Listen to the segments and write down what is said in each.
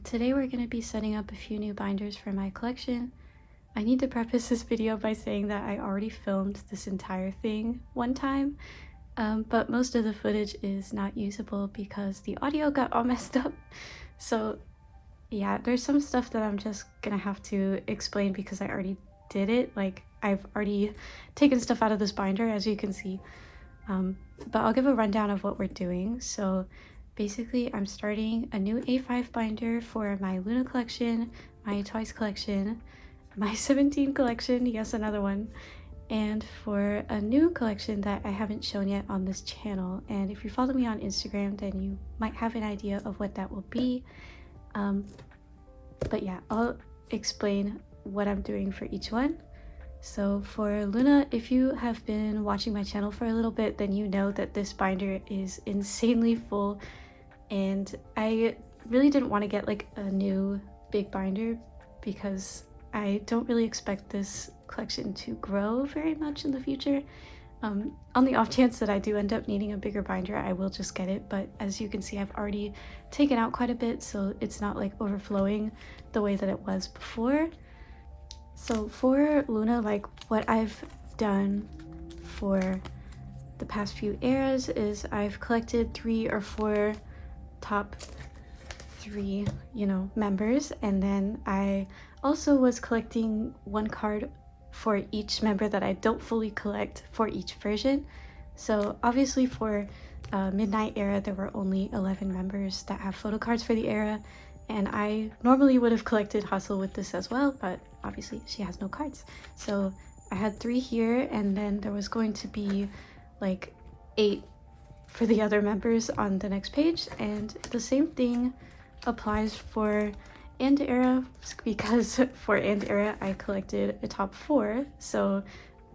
Today we're going to be setting up a few new binders for my collection. I need to preface this video by saying that I already filmed this entire thing one time, but most of the footage is not usable because the audio got all messed up. So yeah, there's some stuff that I'm just gonna have to explain because I already did it. Like, I've already taken stuff out of this binder, as you can see. But I'll give a rundown of what we're doing. So basically, I'm starting a new A5 binder for my LOONA collection, my TWYSM collection, my 17 collection, yes, another one, and for a new collection that I haven't shown yet on this channel. And if you follow me on Instagram, then you might have an idea of what that will be. But yeah, I'll explain what I'm doing for each one. So for LOONA, if you have been watching my channel for a little bit, then you know that this binder is insanely full, and I really didn't want to get like a new big binder because I don't really expect this collection to grow very much in the future. On the off chance that I do end up needing a bigger binder, I will just get it, but as you can see, I've already taken out quite a bit, so it's not like overflowing the way that it was before. So for LOONA, like what I've done for the past few eras is I've collected 3 or 4 top 3, members, and then I also was collecting 1 card for each member that I don't fully collect for each version. So obviously for Midnight era, there were only 11 members that have photo cards for the era, and I normally would have collected Hustle with this as well, but obviously she has no cards. So I had 3 here, and then there was going to be like 8 for the other members on the next page, and the same thing applies for And era, because for And era I collected a top 4, so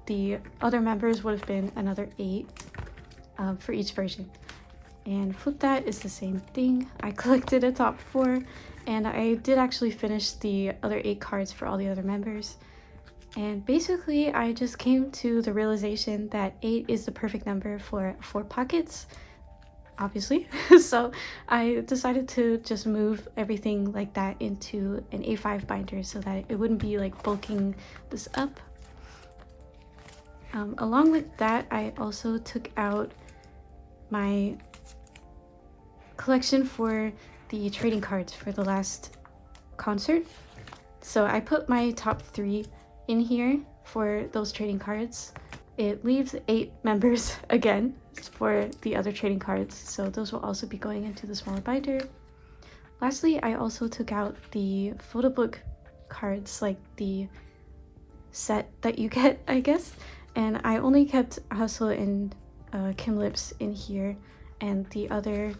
the other members would have been another 8 for each version. And Flip That is the same thing. I collected a top 4, and I did actually finish the other 8 cards for all the other members. And basically I just came to the realization that 8 is the perfect number for 4 pockets, obviously. So I decided to just move everything like that into an A5 binder so that it wouldn't be like bulking this up. Along with that, I also took out my collection for the trading cards for the last concert. So I put my top 3 in here for those trading cards. It leaves 8 members again for the other trading cards, so those will also be going into the smaller binder. Lastly, I also took out the photo book cards, like the set that you get, I guess, and I only kept Hustle and Kim Lips in here, and the other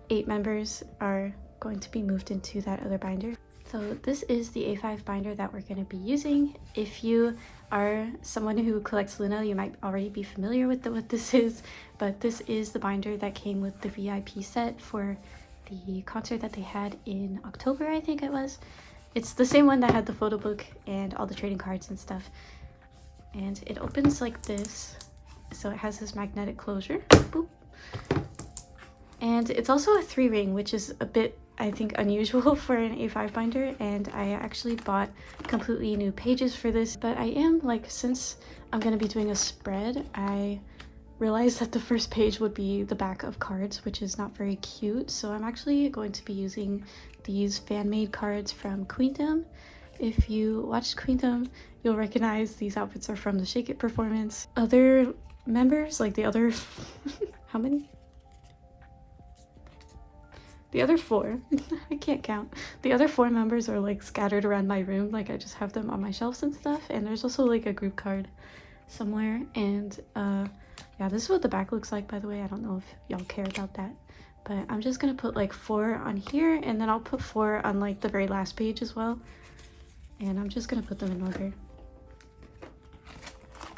8 members are going to be moved into that other binder. So this is the A5 binder that we're going to be using. If you are someone who collects LOONA, you might already be familiar with what this is, but this is the binder that came with the VIP set for the concert that they had in October, I think it was. It's the same one that had the photo book and all the trading cards and stuff. And it opens like this, so it has this magnetic closure. Boop. And it's also a 3-ring, which is a bit, I think, unusual for an A5 binder, and I actually bought completely new pages for this. But I am, like, since I'm going to be doing a spread, I realized that the first page would be the back of cards, which is not very cute, so I'm actually going to be using these fan-made cards from Queendom. If you watched Queendom, you'll recognize these outfits are from the Shake It performance. Other members, like the other how many? The other 4, I can't count. The other 4 members are like scattered around my room, like I just have them on my shelves and stuff. And there's also like a group card somewhere. And yeah, this is what the back looks like, by the way. I don't know if y'all care about that, but I'm just gonna put like 4 on here, and then I'll put 4 on like the very last page as well. And I'm just gonna put them in order.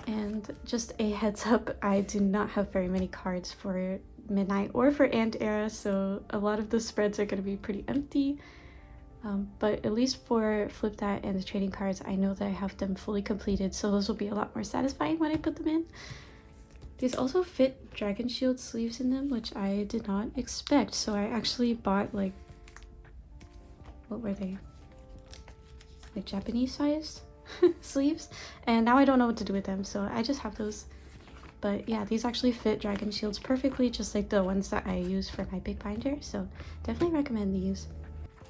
And just a heads up, I do not have very many cards for Midnight or for And era, so a lot of the spreads are going to be pretty empty. But at least for Flip That and the trading cards, I know that I have them fully completed, so those will be a lot more satisfying when I put them in. These also fit Dragon Shield sleeves in them, which I did not expect, so I actually bought like what were they? Like Japanese sized sleeves. And now I don't know what to do with them, so I just have those. But yeah, these actually fit dragon shields perfectly, just like the ones that I use for my big binder. So definitely recommend these.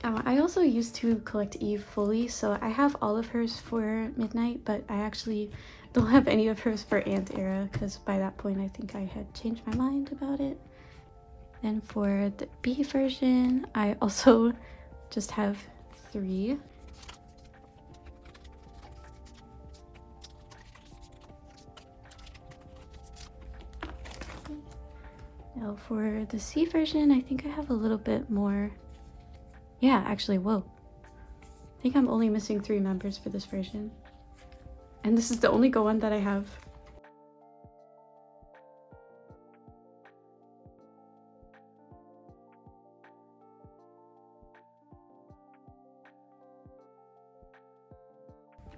I also used to collect Eve fully, so I have all of hers for Midnight, but I actually don't have any of hers for Ant era, because by that point I think I had changed my mind about it. And for the B version, I also just have 3. Now for the C version, I think I have a little bit more. Yeah, actually, whoa. I think I'm only missing 3 members for this version. And this is the only Go one that I have.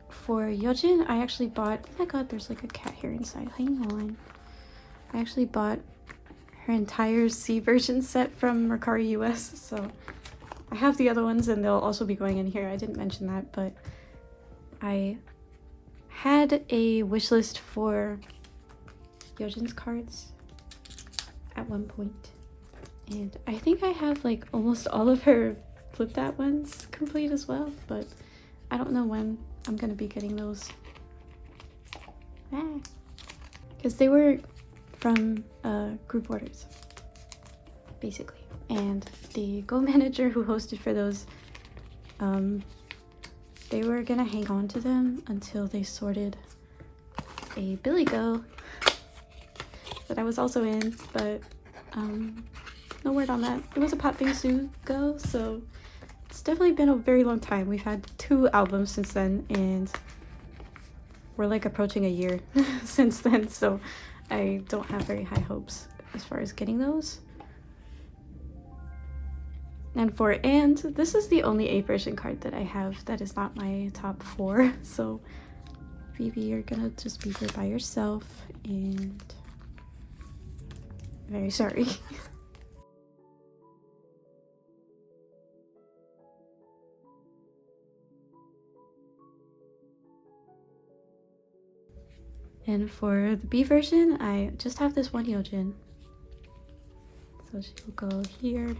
For Yojin, I actually bought, oh my god, there's like a cat hair inside, hang on. I actually bought her entire C version set from Mercari US, so I have the other ones and they'll also be going in here. I didn't mention that, but I had a wish list for Yojin's cards at one point, and I think I have like almost all of her flip that ones complete as well, but I don't know when I'm gonna be getting those. Because they were from group orders, basically. And the Go manager who hosted for those, they were gonna hang on to them until they sorted a Billy Go that I was also in, but no word on that. It was a Pot Bingsu Go, so it's definitely been a very long time. We've had 2 albums since then, and we're like approaching a year since then, so I don't have very high hopes as far as getting those. And for And, this is the only A version card that I have that is not my top 4, so Phoebe, you're gonna just be here by yourself, and very sorry. And for the B version, I just have this one Yojin. So she'll go here.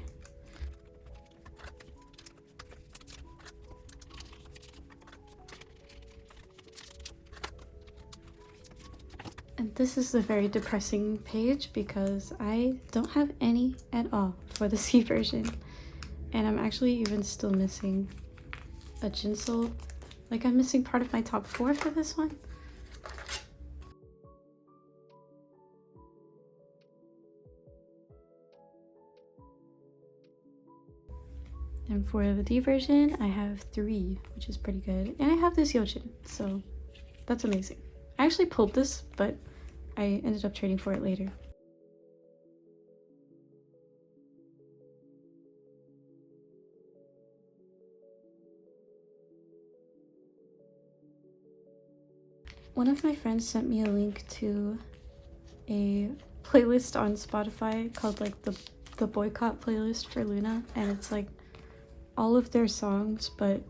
And this is a very depressing page because I don't have any at all for the C version. And I'm actually even still missing a Jinsol. Like, I'm missing part of my top 4 for this one. And for the D version, I have 3, which is pretty good. And I have this Yojin, so that's amazing. I actually pulled this, but I ended up trading for it later. One of my friends sent me a link to a playlist on Spotify called like the boycott playlist for LOONA, and it's like all of their songs, but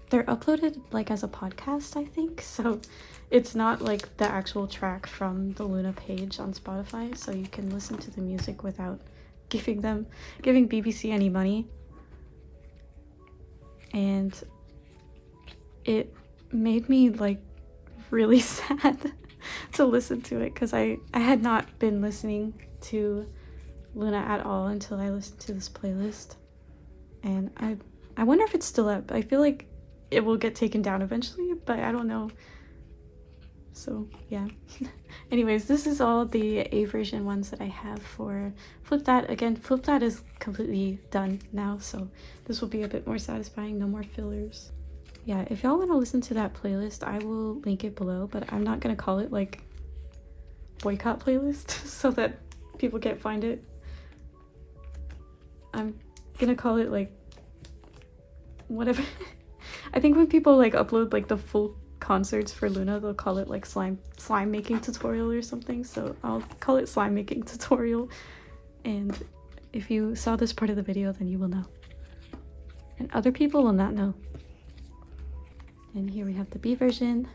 they're uploaded like as a podcast, I think, so it's not like the actual track from the LOONA page on Spotify, so you can listen to the music without giving BBC any money. And it made me like really sad to listen to it, because I had not been listening to LOONA at all until I listened to this playlist. And I wonder if it's still up. I feel like it will get taken down eventually, but I don't know. So yeah. Anyways, this is all the A version ones that I have for Flip That. Again, Flip That is completely done now, so this will be a bit more satisfying, no more fillers. Yeah, if y'all want to listen to that playlist, I will link it below, but I'm not gonna call it like boycott playlist so that people can't find it. I'm gonna call it like whatever. I think when people like upload like the full concerts for LOONA, they'll call it like slime making tutorial or something, so I'll call it slime making tutorial, and if you saw this part of the video then you will know. and other people will not know. And here we have the B version.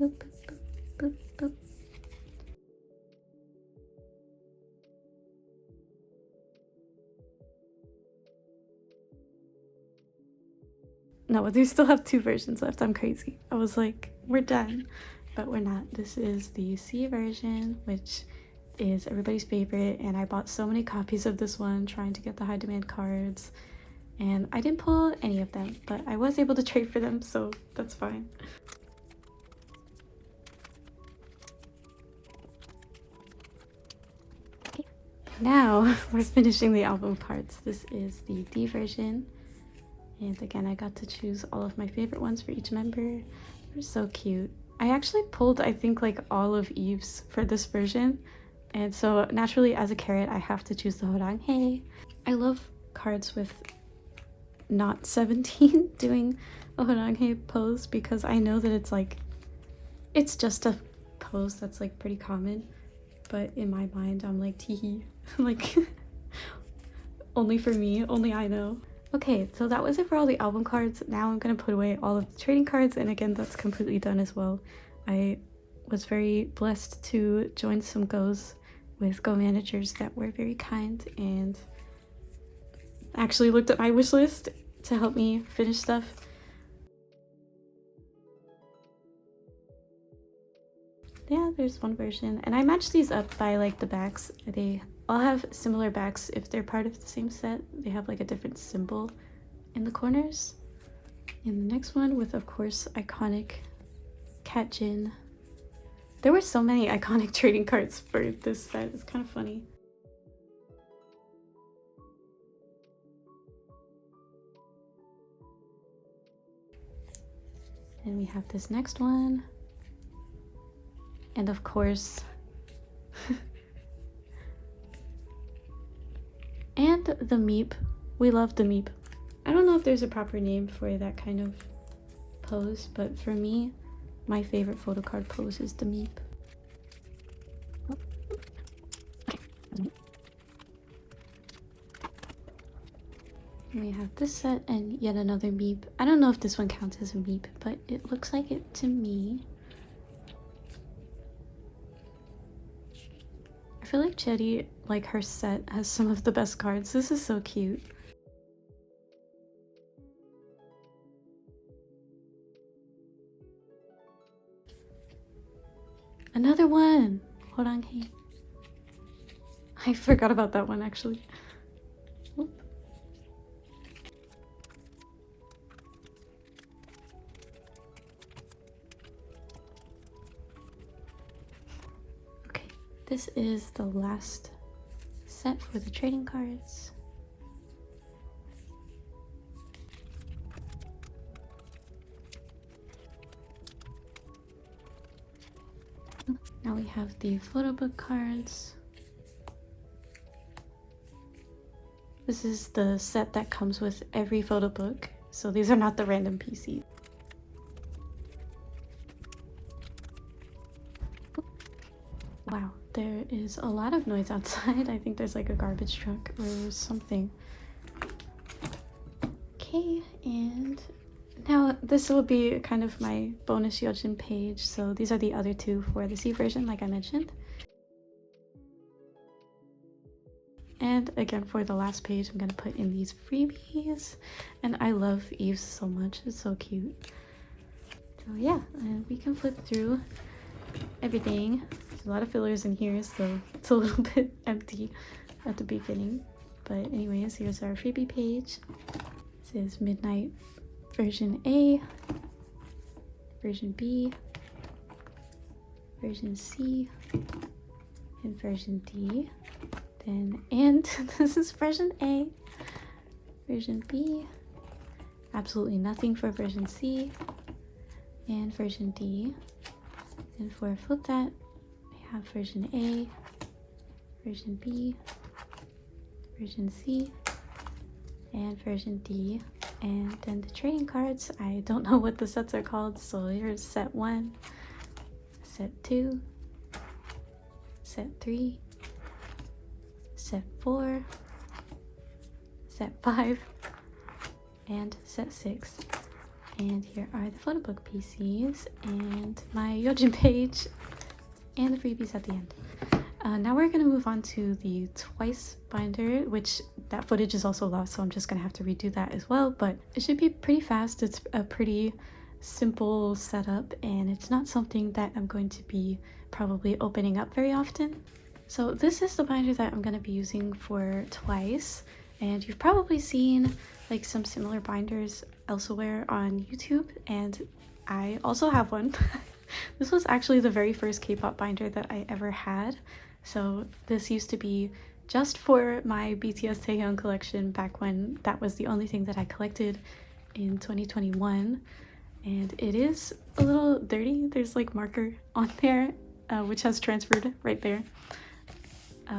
Boop, boop, boop, boop. No, they still have 2 versions left. I'm crazy. I was like, we're done, but we're not. This is the C version, which is everybody's favorite, and I bought so many copies of this one trying to get the high demand cards, and I didn't pull any of them, but I was able to trade for them, so that's fine. Okay. Now we're finishing the album cards. This is the D version. And again, I got to choose all of my favorite ones for each member. They're so cute. I actually pulled, I think, like all of Eve's for this version. And so naturally, as a carrot, I have to choose the Horanghe. I love cards with not 17 doing a Horanghe pose because I know that it's like, it's just a pose that's like pretty common. But in my mind, I'm like, teehee. Like, only for me, only I know. Okay, so that was it for all the album cards. Now I'm gonna put away all of the trading cards, and again, that's completely done as well. I was very blessed to join some goes with go managers that were very kind and actually looked at my wish list to help me finish stuff. Yeah, there's one version, and I matched these up by like the backs. They all have similar backs if they're part of the same set. They have like a different symbol in the corners. And the next one with, of course, iconic Cat Jin. There were so many iconic trading cards for this set. It's kind of funny. And we have this next one. And of course, and the Meep. We love the Meep. I don't know if there's a proper name for that kind of pose, but for me, my favorite photo card pose is the Meep. We have this set and yet another Meep. I don't know if this one counts as a Meep, but it looks like it to me. I feel like Chetty, like her set, has some of the best cards. This is so cute. Another one! Horanghe. I forgot about that one actually. Whoop. Okay, this is the last set for the trading cards. Now we have the photo book cards. This is the set that comes with every photo book, so these are not the random PCs. Wow, there is a lot of noise outside. I think there's like a garbage truck or something. Okay, and now this will be kind of my bonus Yojin page. So these are the other two for the C version, like I mentioned. And again, for the last page, I'm gonna put in these freebies. And I love Eve's so much, it's so cute. So yeah, and we can flip through everything. There's a lot of fillers in here, so it's a little bit empty at the beginning. But anyways, here's our freebie page. This is Midnight version A, version B, version C, and version D. Then, and this is version A, version B, absolutely nothing for version C, and version D. And for flip that, we have version A, version B, version C, and version D. And then the trading cards, I don't know what the sets are called, so here's set 1, set 2, set 3, set 4, set 5, and set 6. And here are the photo book PCs and my Yojin page and the freebies at the end. Now we're going to move on to the twice binder, which that footage is also lost, so I'm just going to have to redo that as well, but it should be pretty fast. It's a pretty simple setup, and it's not something that I'm going to be probably opening up very often. So this is the binder that I'm going to be using for twice, and you've probably seen like some similar binders elsewhere on YouTube, and I also have one. This was actually the very first K-pop binder that I ever had. So this used to be just for my BTS Taehyung collection back when that was the only thing that I collected in 2021. And it is a little dirty. There's like marker on there, which has transferred right there.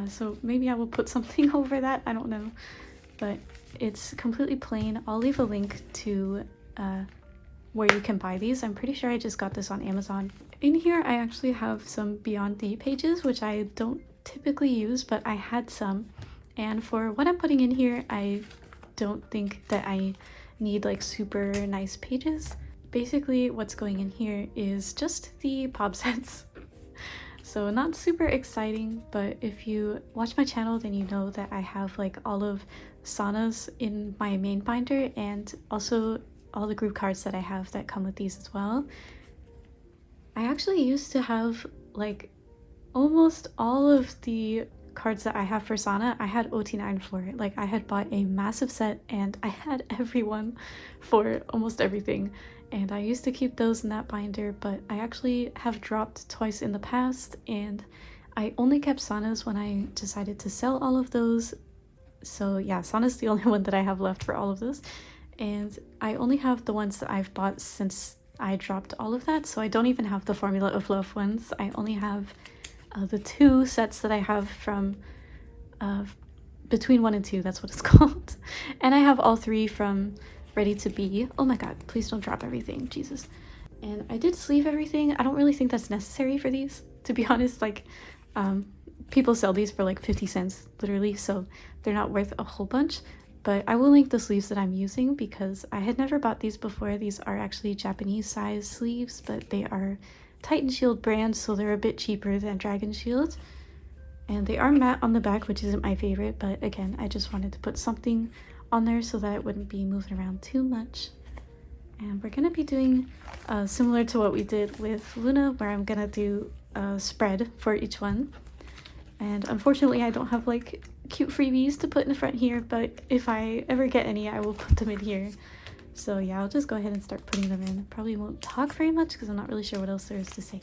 So maybe I will put something over that, I don't know. But it's completely plain. I'll leave a link to where you can buy these. I'm pretty sure I just got this on Amazon. In here I actually have some Beyond D pages, which I don't typically use, but I had some. And for what I'm putting in here, I don't think that I need like super nice pages. Basically what's going in here is just the pop sets. So not super exciting, but if you watch my channel, then you know that I have like all of Sana's in my main binder, and also all the group cards that I have that come with these as well. I actually used to have like almost all of the cards that I have for Sana. I had OT9 for it. Like I had bought a massive set and I had everyone for almost everything. And I used to keep those in that binder, but I actually have dropped twice in the past, and I only kept Sana's when I decided to sell all of those. So yeah, Sana's the only one that I have left for all of this. And I only have the ones that I've bought since I dropped all of that, so I don't even have the Formula of Love ones. I only have the 2 sets that I have from between 1 and 2, that's what it's called. And I have all 3 from Ready to Be. Oh my god, please don't drop everything, Jesus. And I did sleeve everything. I don't really think that's necessary for these, to be honest. Like people sell these for like 50 cents literally, so they're not worth a whole bunch. But I will link the sleeves that I'm using because I had never bought these before. These are actually Japanese size sleeves, but they are Titan Shield brand, so they're a bit cheaper than Dragon Shield. And they are matte on the back, which isn't my favorite, but again, I just wanted to put something on there so that it wouldn't be moving around too much. And we're gonna be doing similar to what we did with Luna, where I'm gonna do a spread for each one. And unfortunately I don't have like cute freebies to put in the front here, but if I ever get any, I will put them in here. So yeah, I'll just go ahead and start putting them in. Probably won't talk very much because I'm not really sure what else there is to say.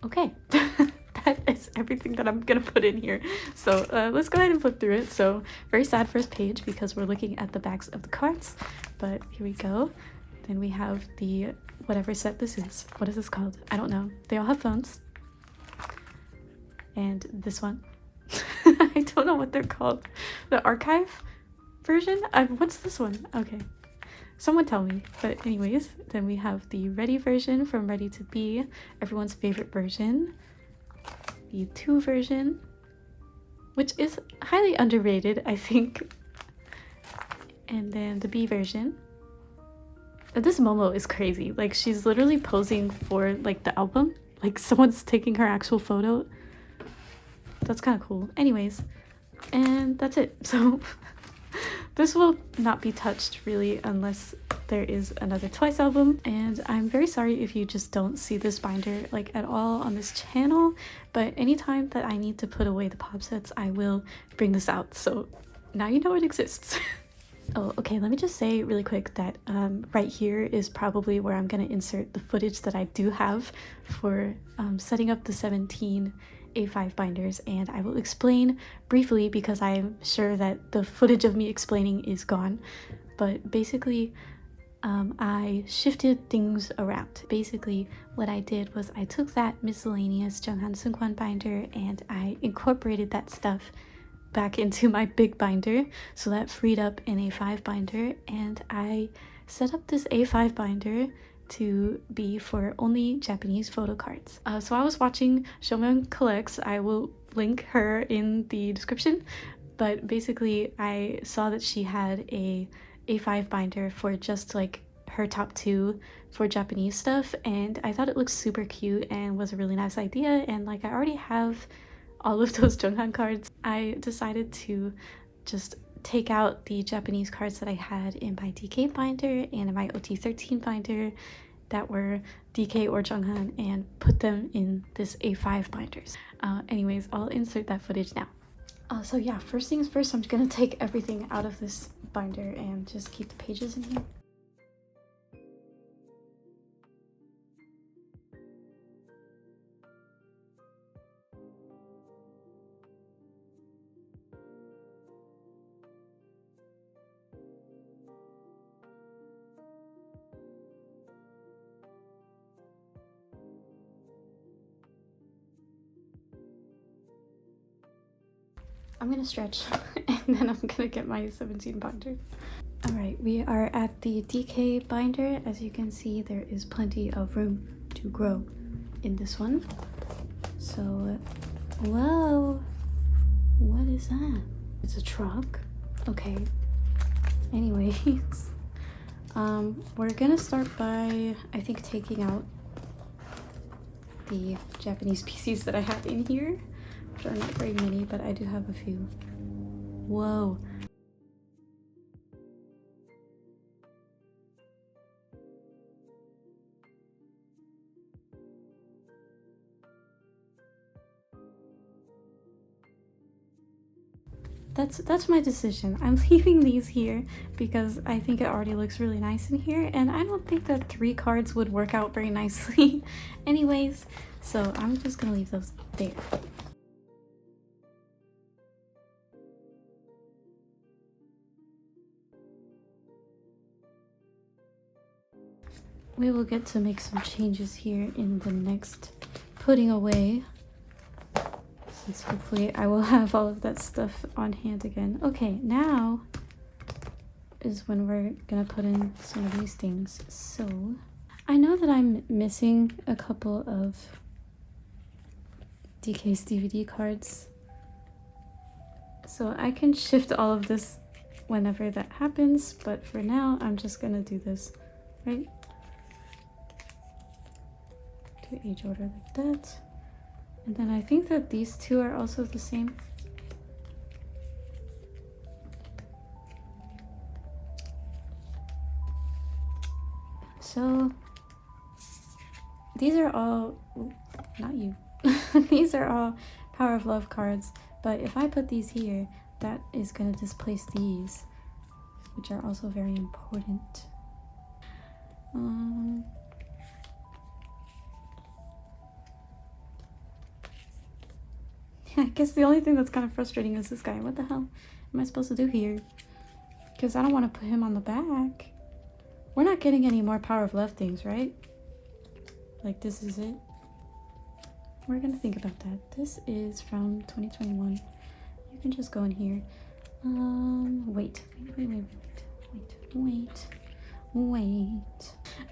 Okay, that is everything that I'm gonna put in here. So let's go ahead and flip through it. So very sad first page because we're looking at the backs of the cards, but here we go. Then we have the whatever set this is. What is this called? I don't know. They all have phones. And this one. I don't know what they're called. The archive version? What's this one? Okay. Someone tell me. But anyways, then we have the Ready version from Ready to Be, everyone's favorite version. The 2 version, which is highly underrated, I think. And then the B version. And this Momo is crazy. Like, she's literally posing for like the album. Like someone's taking her actual photo. That's kind of cool. Anyways, and that's it. So this will not be touched really unless there is another Twice album, and I'm very sorry if you just don't see this binder like at all on this channel, but anytime that I need to put away the pop sets, I will bring this out, so now you know it exists. Oh, okay, let me just say really quick that right here is probably where I'm gonna insert the footage that I do have for setting up the 17 A5 binders, and I will explain briefly because I'm sure that the footage of me explaining is gone. But basically I shifted things around. Basically, what I did was I took that miscellaneous Junghan Seungkwan binder and I incorporated that stuff back into my big binder, so that freed up an A5 binder, and I set up this A5 binder to be for only Japanese photo cards. So I was watching Shomyeon Collects. I will link her in the description, but basically I saw that she had a A5 binder for just like her top 2 for Japanese stuff, and I thought it looked super cute and was a really nice idea, and like I already have all of those Junghan cards. I decided to just take out the Japanese cards that I had in my DK binder and in my OT13 binder that were DK or Junghan and put them in this A5 binders. Anyways, I'll insert that footage now. So yeah, first things first, I'm just gonna take everything out of this binder and just keep the pages in here. I'm gonna stretch and then I'm gonna get my 17 binder. Alright, we are at the DK binder. As you can see, there is plenty of room to grow in this one. So, whoa, what is that? It's a truck? Okay. Anyways, we're gonna start by, I think, taking out the Japanese PCs that I have in here, which are not very many, but I do have a few. Whoa. That's my decision. I'm leaving these here because I think it already looks really nice in here, and I don't think that 3 cards would work out very nicely anyways, so I'm just gonna leave those there. We will get to make some changes here in the next putting away, since hopefully I will have all of that stuff on hand again. Okay, now is when we're gonna put in some of these things. So I know that I'm missing a couple of DK's DVD cards, so I can shift all of this whenever that happens, but for now I'm just gonna do this, right? To age order like that. And then I think that these 2 are also the same. So these are all, not you, these are all Power of Love cards, but if I put these here, that is going to displace these, which are also very important. I guess the only thing that's kind of frustrating is this guy. What the hell am I supposed to do here? Because I don't want to put him on the back. We're not getting any more Power of Love things, right? Like, this is it. We're gonna think about that. This is from 2021. You can just go in here. Wait.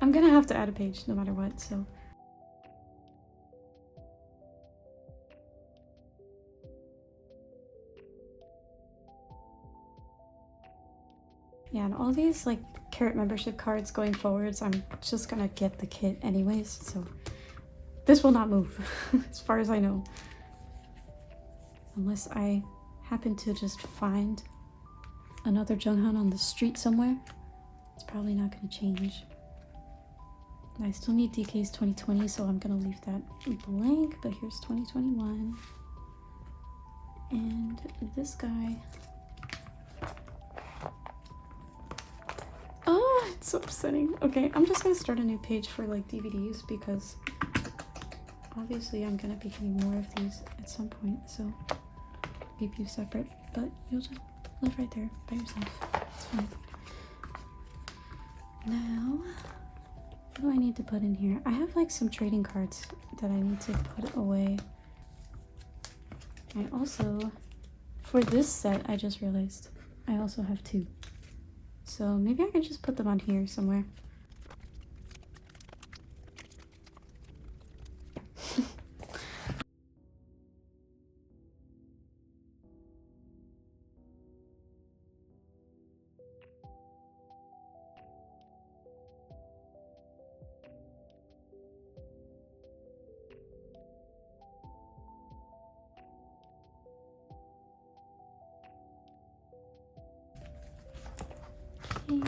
I'm gonna have to add a page no matter what, so. Yeah, and all these like Carrot membership cards going forwards, I'm just gonna get the kit anyways, so this will not move as far as I know, unless I happen to just find another Junghan on the street somewhere. It's probably not gonna change. I still need DK's 2020, so I'm gonna leave that blank, but here's 2021. And this guy, oh, it's so upsetting. Okay, I'm just gonna start a new page for like DVDs, because obviously I'm gonna be getting more of these at some point, so keep you separate, but you'll just live right there by yourself. It's fine. Now, what do I need to put in here? I have like some trading cards that I need to put away. I also, for this set, I just realized I also have 2. So maybe I can just put them on here somewhere. Okay.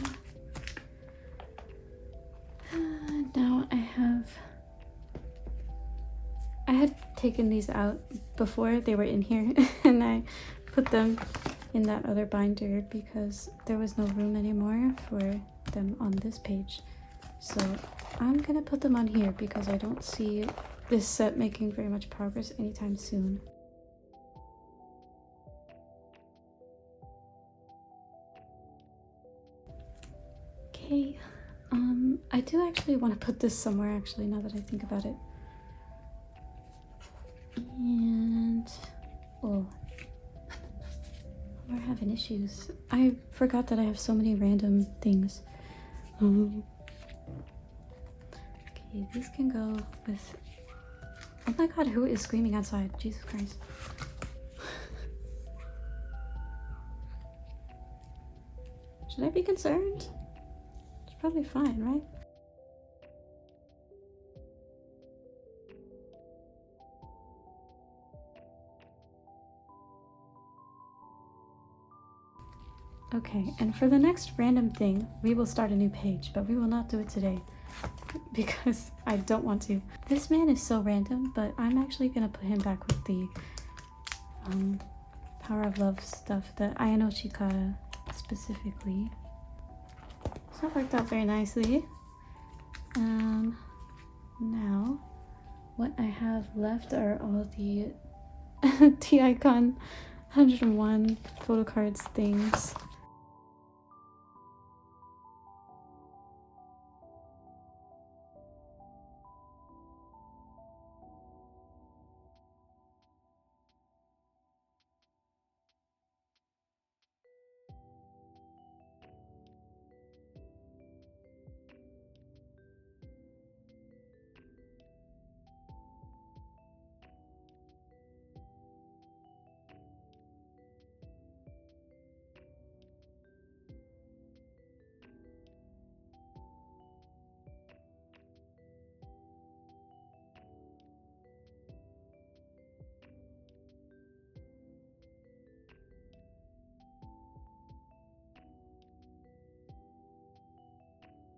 Now I had taken these out before they were in here and I put them in that other binder because there was no room anymore for them on this page. So I'm gonna put them on here because I don't see this set making very much progress anytime soon. Okay, I do actually want to put this somewhere actually now that I think about it. And, oh, we're having issues. I forgot that I have so many random things. Okay, these can go with, oh my god, who is screaming outside? Jesus Christ. Should I be concerned? It's probably fine, right? Okay, and for the next random thing, we will start a new page, but we will not do it today because I don't want to. This man is so random, but I'm actually gonna put him back with the Power of Love stuff that Ayano Chikara specifically. So that worked out very nicely. Now, what I have left are all the T-Icon 101 photo cards things.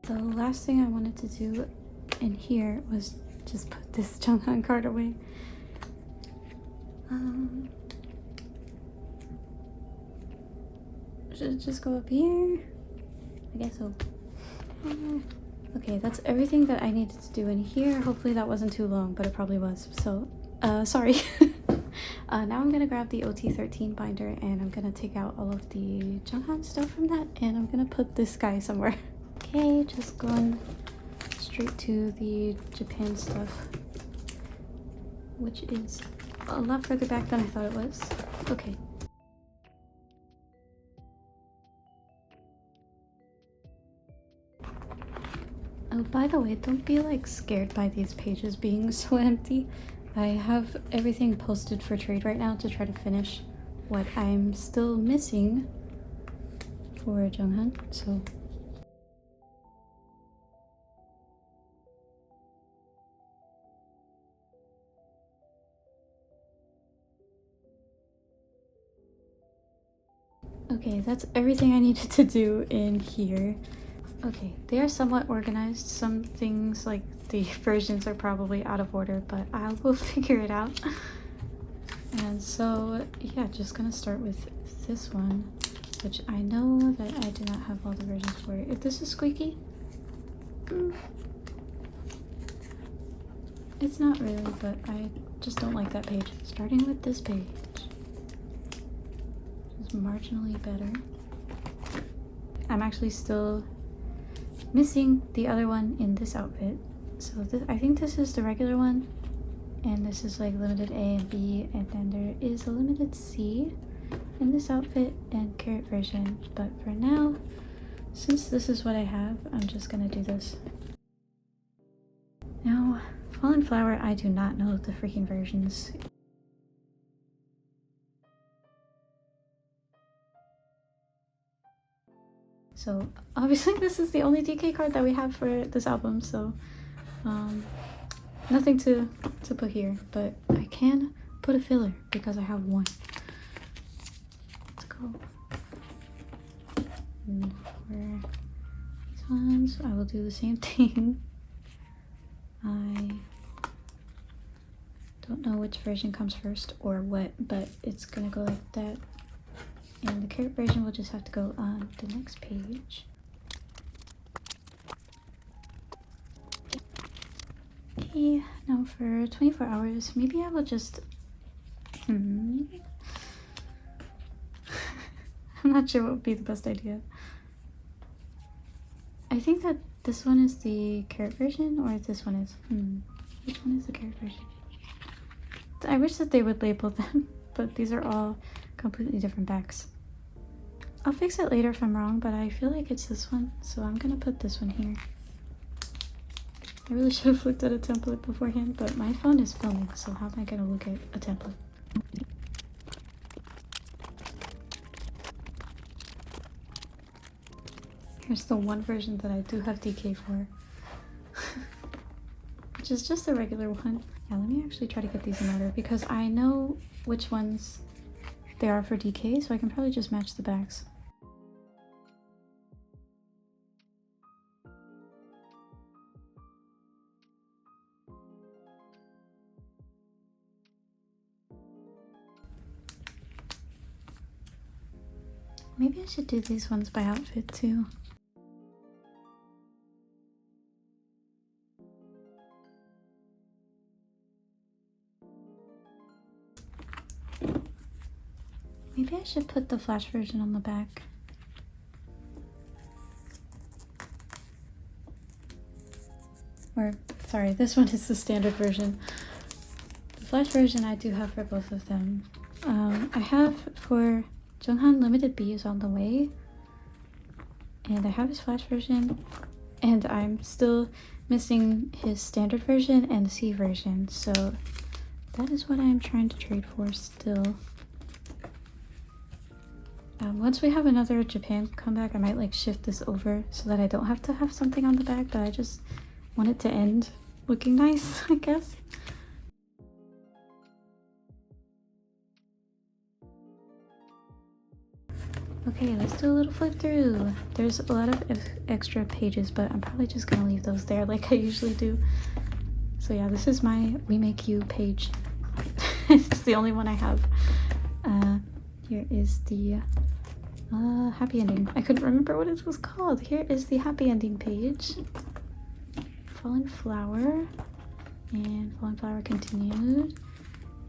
The last thing I wanted to do in here was just put this Junghan card away. Should it just go up here? I guess so. Okay, that's everything that I needed to do in here. Hopefully that wasn't too long, but it probably was. So, sorry. Now I'm gonna grab the OT13 binder and I'm gonna take out all of the Junghan stuff from that and I'm gonna put this guy somewhere. Okay, just going straight to the Japan stuff, which is a lot further back than I thought it was. Okay. Oh, by the way, don't be like scared by these pages being so empty. I have everything posted for trade right now to try to finish what I'm still missing for Junghan, so. Okay, that's everything I needed to do in here. Okay, they are somewhat organized. Some things, like the versions, are probably out of order, but I will figure it out. And so, yeah, just gonna start with this one, which I know that I do not have all the versions for. If this is squeaky, it's not really, but I just don't like that page. Starting with this page. Marginally better. I'm actually still missing the other one in this outfit. So I think this is the regular one, and this is like limited A and B, and then there is a limited C in this outfit and carrot version. But for now, since this is what I have, I'm just gonna do this. Now, Fallen Flower, I do not know the freaking versions. So obviously this is the only DK card that we have for this album, so nothing to put here, but I can put a filler because I have one. Let's go. And for these ones, I will do the same thing. I don't know which version comes first or what, but it's gonna go like that. And the carrot version will just have to go on the next page. Okay, now for 24 hours, maybe I will just... I'm not sure what would be the best idea. I think that this one is the carrot version, or this one is... Which one is the carrot version? I wish that they would label them, but these are all completely different backs. I'll fix it later if I'm wrong, but I feel like it's this one, so I'm gonna put this one here. I really should have looked at a template beforehand, but my phone is filming, so how am I gonna look at a template? Here's the one version that I do have DK for, which is just a regular one. Yeah, let me actually try to get these in order because I know which ones they are for DK, so I can probably just match the backs. Maybe I should do these ones by outfit too. Maybe I should put the flash version on the back. Or, sorry, this one is the standard version. The flash version I do have for both of them. I have for Junghan Limited B is on the way. And I have his flash version. And I'm still missing his standard version and the C version. So that is what I'm trying to trade for still. Once we have another Japan comeback, I might like shift this over so that I don't have to have something on the back, but I just want it to end looking nice, I guess. Okay, let's do a little flip through. There's a lot of extra pages, but I'm probably just gonna leave those there like I usually do. So yeah, this is my We Make You page. It's the only one I have. Here is the happy ending. I couldn't remember what it was called. Here is the happy ending page. Fallen Flower, and Fallen Flower continued,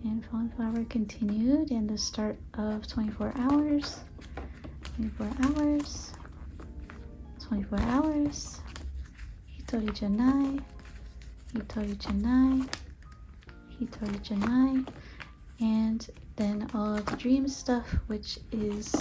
and Fallen Flower continued, and the start of 24 hours, 24 hours, 24 hours, Hitori Janai, Hitori Janai, Hitori Janai, and then all of the dream stuff, which is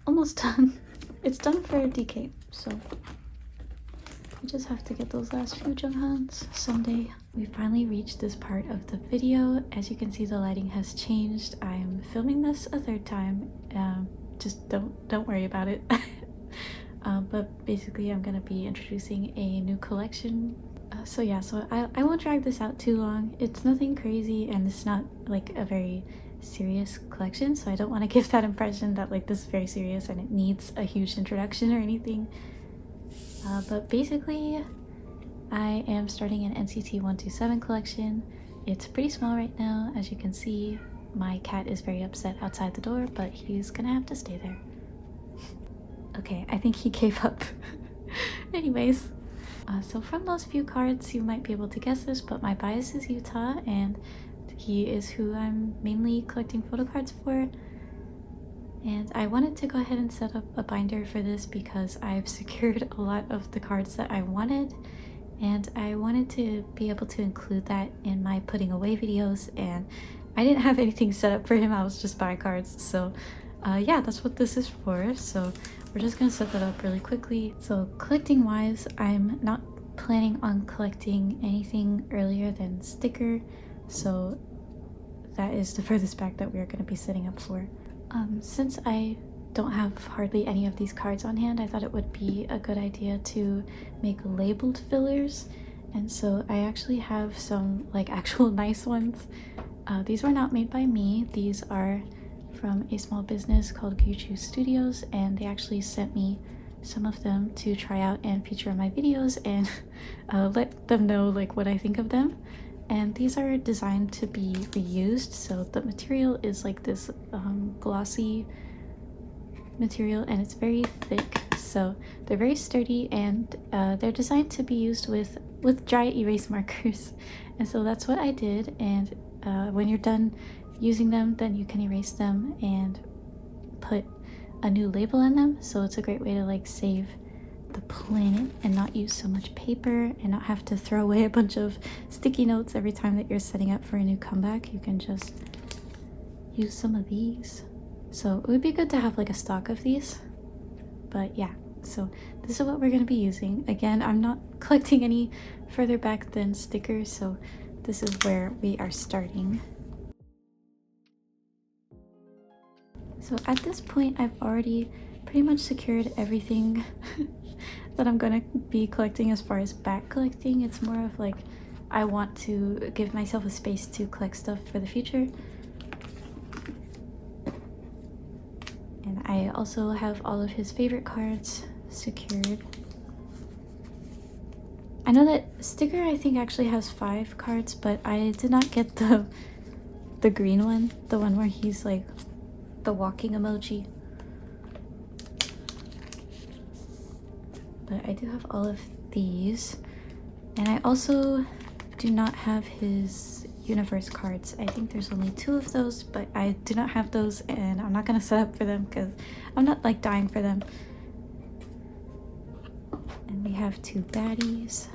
almost done. It's done for DK, so I just have to get those last few Junghans someday. We finally reached this part of the video. As you can see, the lighting has changed. I'm filming this a third time. Just don't worry about it. But basically, I'm gonna be introducing a new collection. So yeah, so I won't drag this out too long. It's nothing crazy, and it's not like a very serious collection, so I don't want to give that impression that like this is very serious and it needs a huge introduction or anything. But basically, I am starting an NCT 127 collection. It's pretty small right now, as you can see. My cat is very upset outside the door, but he's gonna have to stay there. Okay, I think he gave up. Anyways, so from those few cards, you might be able to guess this, but my bias is Utah, and he is who I'm mainly collecting photo cards for. And I wanted to go ahead and set up a binder for this because I've secured a lot of the cards that I wanted, and I wanted to be able to include that in my putting away videos, and I didn't have anything set up for him. I was just buying cards. So yeah, that's what this is for. So we're just gonna set that up really quickly. So collecting wise, I'm not planning on collecting anything earlier than sticker, so that is the furthest back that we're going to be setting up for. Since I don't have hardly any of these cards on hand, I thought it would be a good idea to make labeled fillers, and so I actually have some like actual nice ones. These were not made by me. These are from a small business called Gyuchew Studios, and they actually sent me some of them to try out and feature in my videos and let them know like what I think of them. And these are designed to be reused, so the material is like this glossy material, and it's very thick, so they're very sturdy, and they're designed to be used with dry erase markers. And so that's what I did, and when you're done using them, then you can erase them and put a new label on them. So it's a great way to like save the planet and not use so much paper and not have to throw away a bunch of sticky notes every time that you're setting up for a new comeback. You can just use some of these. So it would be good to have like a stock of these. But yeah, so this is what we're going to be using. Again, I'm not collecting any further back than stickers, so this is where we are starting. So at this point, I've already pretty much secured everything that I'm gonna be collecting as far as back collecting. It's more of like I want to give myself a space to collect stuff for the future. And I also have all of his favorite cards secured. I know that sticker I think actually has 5 cards, but I did not get the green one, the one where he's like the walking emoji. But I do have all of these, and I also do not have his universe cards. I think there's only 2 of those, but I do not have those, and I'm not gonna set up for them because I'm not like dying for them. And we have 2 Baddies,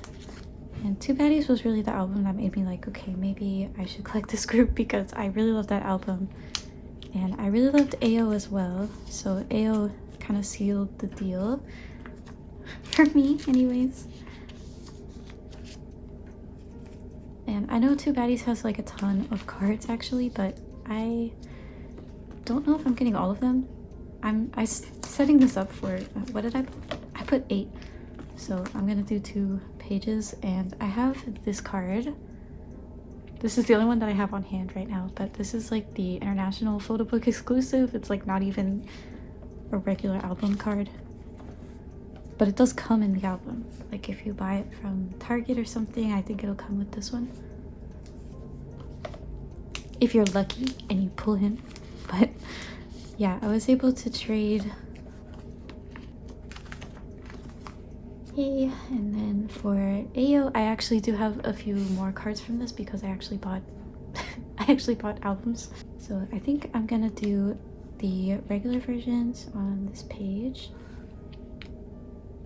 and 2 Baddies was really the album that made me like, okay, maybe I should collect this group because I really love that album. And I really loved AO as well, so AO kind of sealed the deal for me anyways. And I know 2 Baddies has like a ton of cards actually, but I don't know if I'm getting all of them. I'm setting this up for, what did I put? I put 8. So I'm gonna do 2 pages, and I have this card. This is the only one that I have on hand right now, but this is like the international photo book exclusive. It's like not even a regular album card, but it does come in the album. Like if you buy it from Target or something, I think it'll come with this one. If you're lucky and you pull him. But yeah, I was able to trade. Hey, and then for AO, I actually do have a few more cards from this because I actually bought albums. So I think I'm gonna do the regular versions on this page.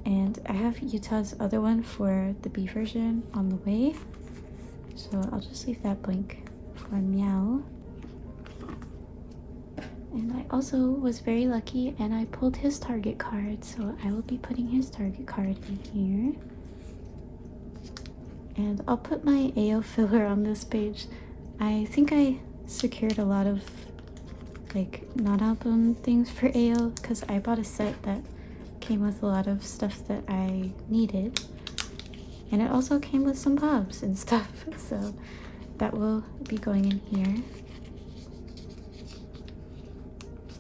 And I have Utah's other one for the B version on the way. So I'll just leave that blank for Meow. And I also was very lucky and I pulled his Target card, so I will be putting his Target card in here. And I'll put my AO filler on this page. I think I secured a lot of like non-album things for AO because I bought a set that came with a lot of stuff that I needed. And it also came with some bobs and stuff, so that will be going in here.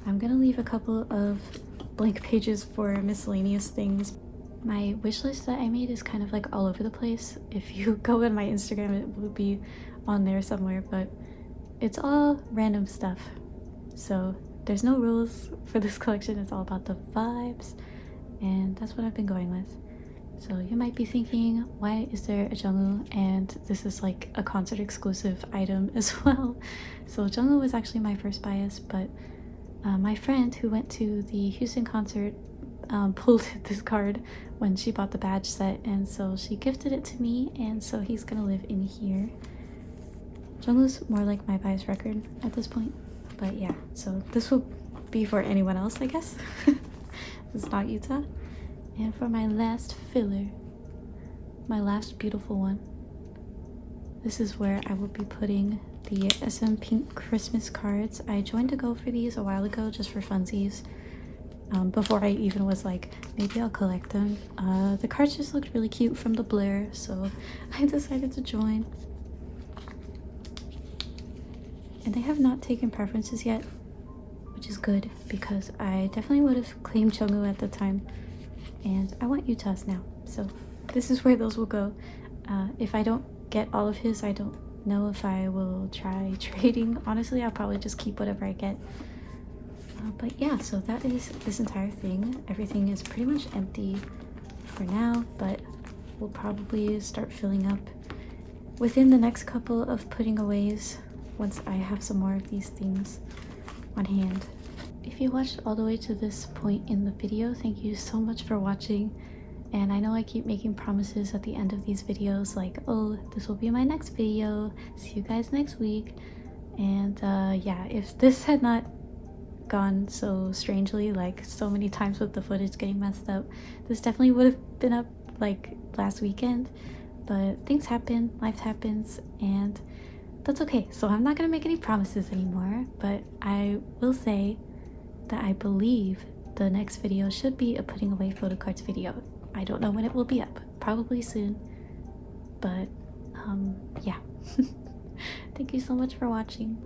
I'm gonna leave a couple of blank pages for miscellaneous things. My wish list that I made is kind of like all over the place. If you go on my Instagram, it will be on there somewhere, but it's all random stuff. So there's no rules for this collection. It's all about the vibes, and that's what I've been going with. So you might be thinking, why is there a Jungwoo and this is like a concert exclusive item as well? So Jungwoo was actually my first bias, but My friend who went to the Houston concert pulled this card when she bought the badge set, and so she gifted it to me, and so he's gonna live in here. Jungwoo's more like my bias record at this point, but yeah, so this will be for anyone else, I guess. It's not Utah. And for my last filler, my last beautiful one, this is where I will be putting the SM Pink Christmas cards. I joined to go for these a while ago just for funsies, before I even was like, maybe I'll collect them. The cards just looked really cute from the blur, so I decided to join. And they have not taken preferences yet, which is good because I definitely would have claimed Jungwoo at the time, and I want Utah's now, so this is where those will go. If I don't get all of his, I don't know if I will try trading. Honestly, I'll probably just keep whatever I get. But yeah, so that is this entire thing. Everything is pretty much empty for now, but we'll probably start filling up within the next couple of putting aways once I have some more of these things on hand. If you watched all the way to this point in the video, thank you so much for watching. And I know I keep making promises at the end of these videos like, oh, this will be my next video, see you guys next week. And yeah, if this had not gone so strangely, like so many times with the footage getting messed up, this definitely would have been up like last weekend. But things happen, life happens, and that's okay. So I'm not gonna make any promises anymore, but I will say that I believe the next video should be a putting away photo cards video. I don't know when it will be up, probably soon, but yeah. Thank you so much for watching.